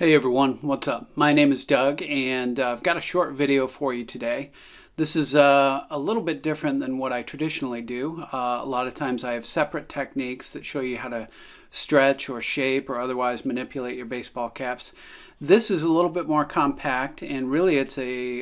Hey everyone, what's up? My name is Doug and I've got a short video for you today. This is a little bit different than what I traditionally do. A lot of times I have separate techniques that show you how to stretch or shape or otherwise manipulate your baseball caps. This is a little bit more compact, and really it's a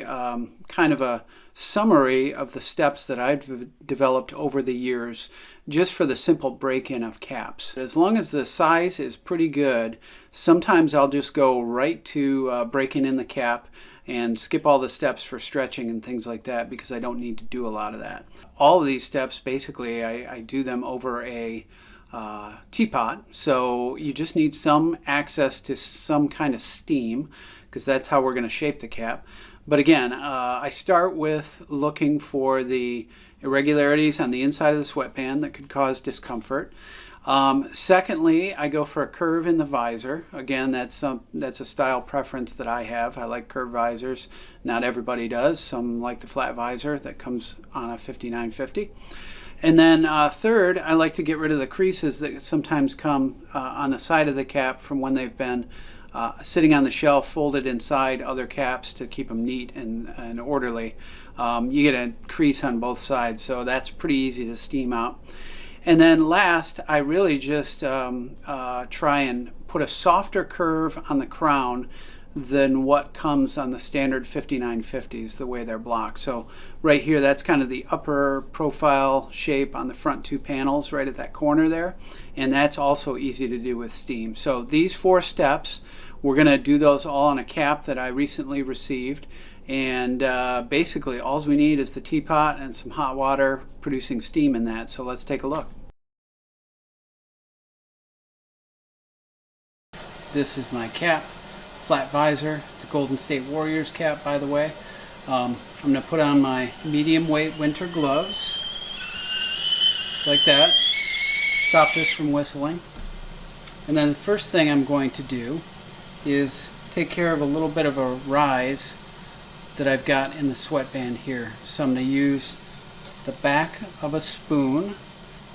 kind of a summary of the steps that I've developed over the years just for the simple break-in of caps. As long as the size is pretty good, sometimes I'll just go right to breaking in the cap and skip all the steps for stretching and things like that because I don't need to do a lot of that. All of these steps, basically, I do them over a teapot, so you just need some access to some kind of steam because that's how we're going to shape the cap. But again, I start with looking for the irregularities on the inside of the sweatband that could cause discomfort. Secondly, I go for a curve in the visor. Again, that's a style preference that I have. I like curved visors. Not everybody does. Some like the flat visor that comes on a 5950. And then third, I like to get rid of the creases that sometimes come on the side of the cap from when they've been sitting on the shelf folded inside other caps to keep them neat and orderly. You get a crease on both sides, so that's pretty easy to steam out. And then last, I really just try and put a softer curve on the crown than what comes on the standard 5950s, the way they're blocked. So right here, that's kind of the upper profile shape on the front two panels right at that corner there, and that's also easy to do with steam. So these 4 steps, we're going to do those all on a cap that I recently received, and basically all we need is the teapot and some hot water producing steam in that. So let's take a look. This is my cap. Flat visor. It's a Golden State Warriors cap, by the way. I'm going to put on my medium weight winter gloves, just like that. Stop this from whistling. And then the first thing I'm going to do is take care of a little bit of a rise that I've got in the sweatband here. So I'm going to use the back of a spoon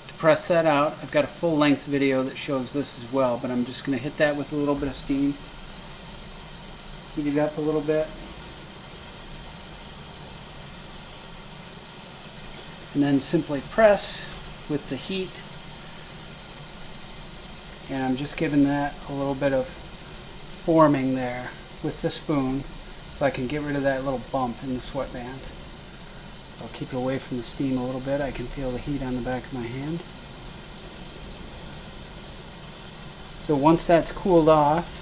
to press that out. I've got a full length video that shows this as well, but I'm just going to hit that with a little bit of steam. Heat it up a little bit. And then simply press with the heat. And I'm just giving that a little bit of forming there with the spoon so I can get rid of that little bump in the sweatband. I'll keep it away from the steam a little bit. I can feel the heat on the back of my hand. So once that's cooled off,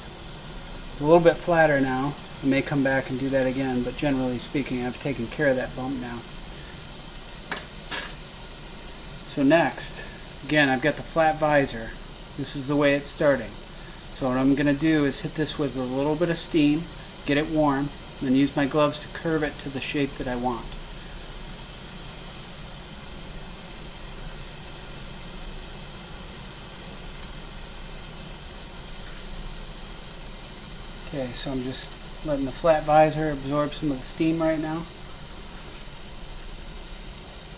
it's a little bit flatter now. I may come back and do that again, but generally speaking, I've taken care of that bump now. So next, again, I've got the flat visor. This is the way it's starting. So what I'm going to do is hit this with a little bit of steam, get it warm, and then use my gloves to curve it to the shape that I want. Okay, so I'm just letting the flat visor absorb some of the steam right now.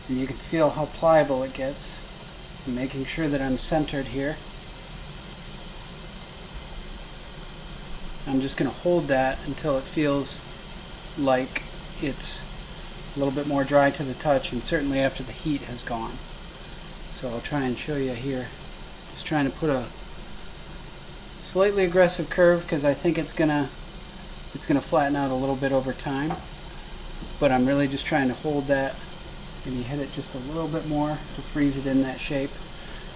And you can feel how pliable it gets. I'm making sure that I'm centered here. I'm just going to hold that until it feels like it's a little bit more dry to the touch, and certainly after the heat has gone. So I'll try and show you here. Just trying to put a slightly aggressive curve because I think it's gonna flatten out a little bit over time, but I'm really just trying to hold that, and you hit it just a little bit more to freeze it in that shape,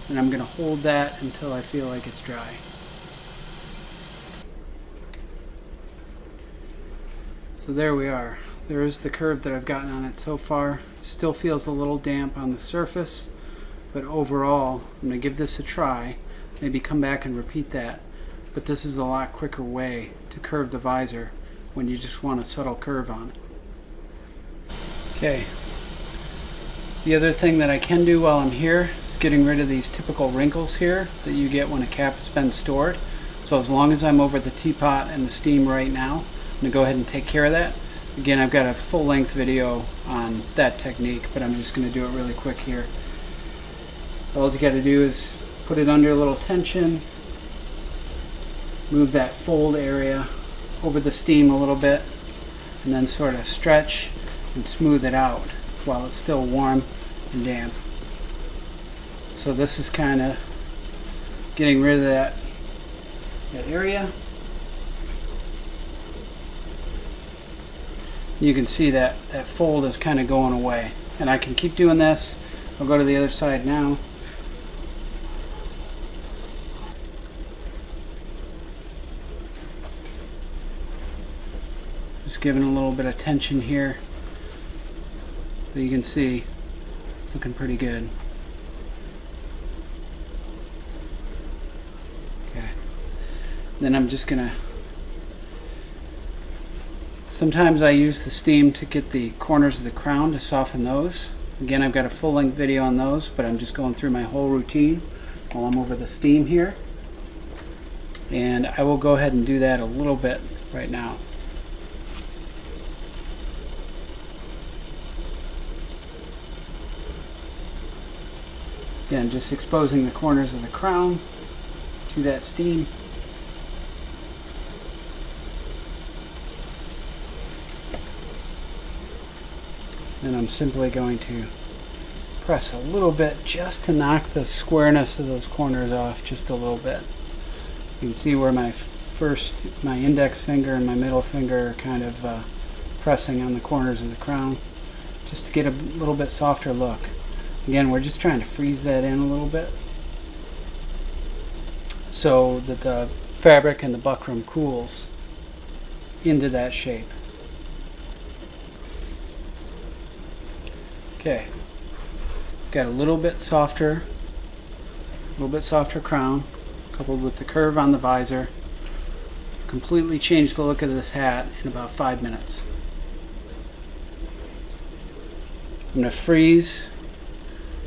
and I'm gonna hold that until I feel like it's dry. So there we are. There is the curve that I've gotten on it so far. Still feels a little damp on the surface, but overall I'm gonna give this a try, maybe come back and repeat that. But this is a lot quicker way to curve the visor when you just want a subtle curve on it. Okay. The other thing that I can do while I'm here is getting rid of these typical wrinkles here that you get when a cap has been stored. So as long as I'm over the teapot and the steam right now, I'm going to go ahead and take care of that. Again, I've got a full length video on that technique, but I'm just going to do it really quick here. All you got to do is put it under a little tension, move that fold area over the steam a little bit, and then sort of stretch and smooth it out while it's still warm and damp. So this is kind of getting rid of that area. You can see that fold is kind of going away, and I can keep doing this. I'll go to the other side now. Just giving a little bit of tension here, but you can see it's looking pretty good. Okay, then I'm just gonna, sometimes I use the steam to get the corners of the crown to soften those. Again, I've got a full-length video on those, but I'm just going through my whole routine while I'm over the steam here. And I will go ahead and do that a little bit right now. Again, just exposing the corners of the crown to that steam. Then I'm simply going to press a little bit just to knock the squareness of those corners off just a little bit. You can see where my index finger and my middle finger are kind of pressing on the corners of the crown, just to get a little bit softer look. Again, we're just trying to freeze that in a little bit so that the fabric and the buckram cools into that shape. Okay, got a little bit softer crown, coupled with the curve on the visor. Completely changed the look of this hat in about 5 minutes. I'm going to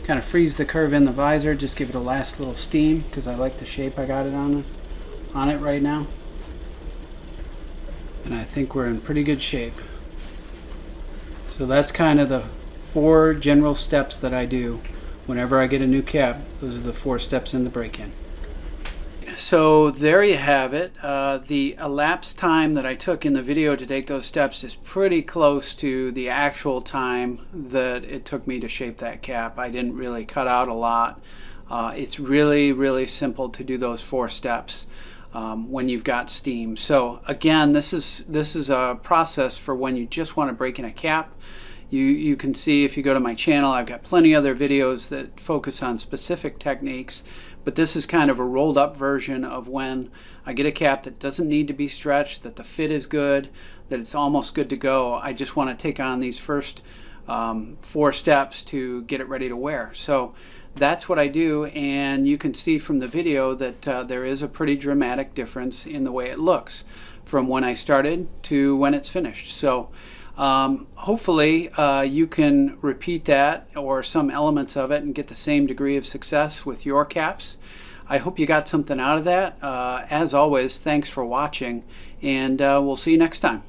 kind of freeze the curve in the visor, just give it a last little steam because I like the shape I got it on it right now. And I think we're in pretty good shape. So that's kind of the 4 general steps that I do whenever I get a new cap. Those are the 4 steps in the break-in. So there you have it. The elapsed time that I took in the video to take those steps is pretty close to the actual time that it took me to shape that cap. I didn't really cut out a lot. It's really simple to do those 4 steps when you've got steam. So again, this is a process for when you just want to break in a cap. You can see, if you go to my channel, I've got plenty other videos that focus on specific techniques, but this is kind of a rolled up version of when I get a cap that doesn't need to be stretched, that the fit is good, that it's almost good to go. I just want to take on these first 4 steps to get it ready to wear. So that's what I do, and you can see from the video that there is a pretty dramatic difference in the way it looks from when I started to when it's finished. So hopefully you can repeat that or some elements of it and get the same degree of success with your caps. I hope you got something out of that. As always, thanks for watching, and we'll see you next time.